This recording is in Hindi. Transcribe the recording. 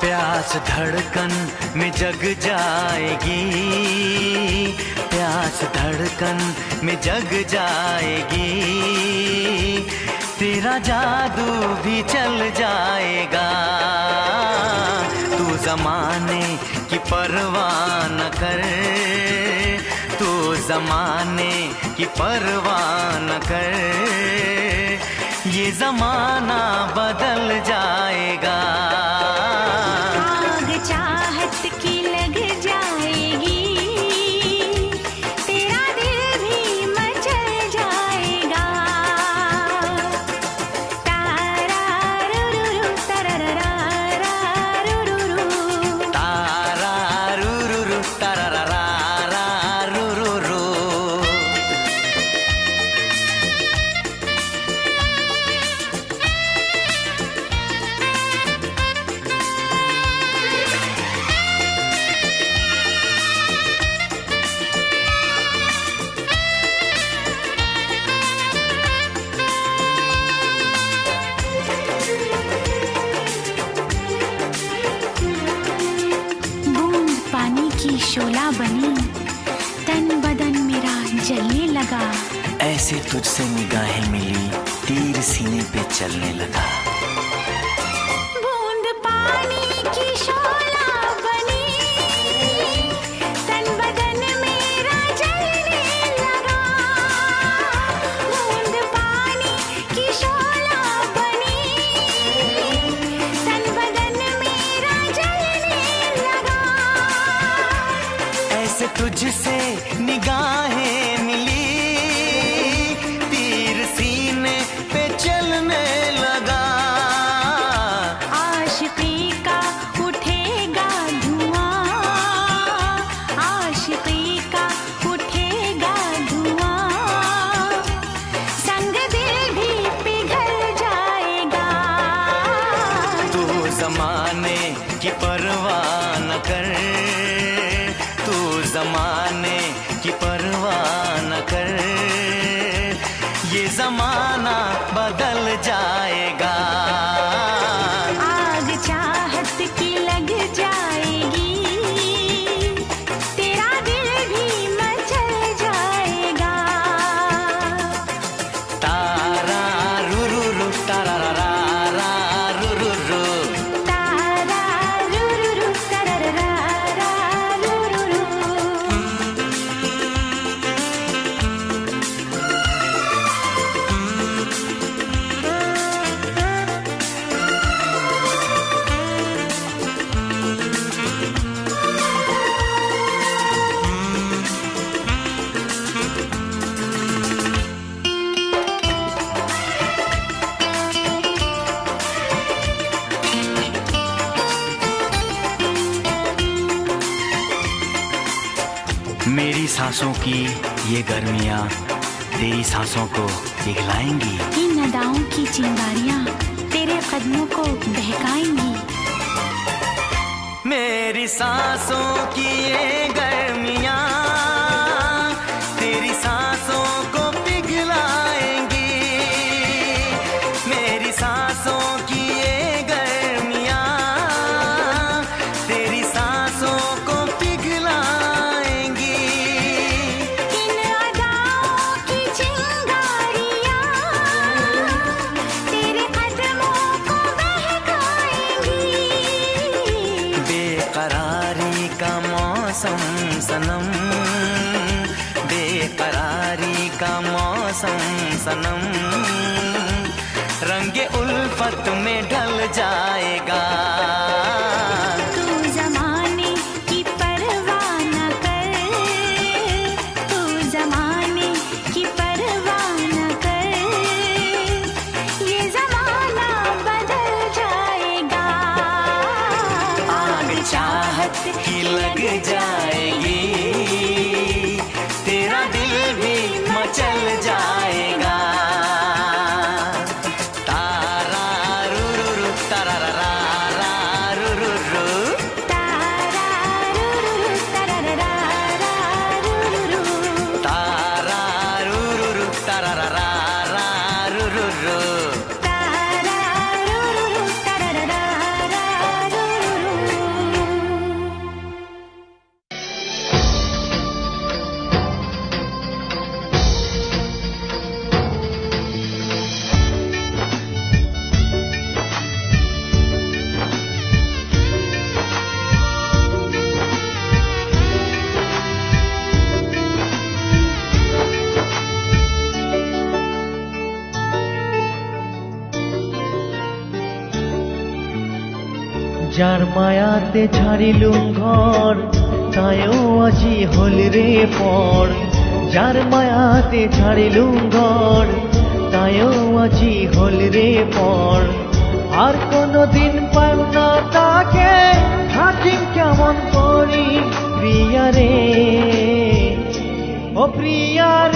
प्यास धड़कन में जग जाएगी, प्यास धड़कन में जग जाएगी, तेरा जादू भी चल जाएगा। तू ज़माने की परवाह न कर, तू ज़माने की परवाह न कर, ये ज़माना बदल जाएगा। आग चाहत की लग जाएगी, तेरा दिल भी मचल जाएगा। तारा रुरुरु तरररा रुरुरु, तारा रुरुरु तरररा रुरुरु। शोला बनी, तन बदन मेरा जलने लगा। ऐसे तुझसे निगाहें मिली, तीर सीने पे चलने लगा। बूंद पानी की शोला बनी, तन बदन मेरा जलने लगा। बूंद पानी की शोला बनी, तन बदन मेरा जलने लगा। ऐसे तुझसे निगाहें मिली, तीर सीने पे चलने लगा। आशिकी का उठेगा धुआं, आशिकी का उठेगा धुआं, संग दिल भी पिघल जाएगा। तू ज़माने की परवाह न कर, तू ज़माने की परवाह न कर, ये ज़माना बदल जाएगा। आग चाहत की लग जाएगी, तेरा दिल भी मचल जाएगा। तारा रुरुरु तरररा रुरुरु, तारा रुरुरु तरररा रुरुरु। मेरी सांसों की ये गर्मियाँ तेरी सांसों को पिघलाएंगी। इन अदाओं की चिंगारियां तेरे कदमों को बहकाएंगी। मेरी सांसों की ये गर्मियाँ तेरी सांसों को पिघलाएंगी। मेरी सांसों की ये गर्मियाँ तेरी सांसों को पिघलाएंगी। इन अदाओं की चिंगारियां तेरे कदमों को बहकाएंगी। बेकरारी का मौसम सनम, बेकरारी का मौसम सनम, रंगे उल्फत में ढल जाएगा। तू ज़माने की परवाह न कर, तू ज़माने की परवाह न कर, ये ज़माना बदल जाएगा। आग चाहत की लग जाएगी, तेरा दिल भी मचल जाएगा। तारा रुरुरु तरररा रुरुरु, तारा रुरुरु तरररा रुरुरु, तारा रुरुरु तरररा रुरुरु। तारा रुरुरु तरररा रुरुरु। যার মায়াতে ছাড়িলুম ঘর তায়ও আজি হল রে পর। যার মায়াতে ছাড়িলুম ঘর তায়ও আজি হল রে পর। আর কোনদিন পাম না তাকে থাকিম কেমন করি প্রিয়া রে, ও প্রিয়া রে।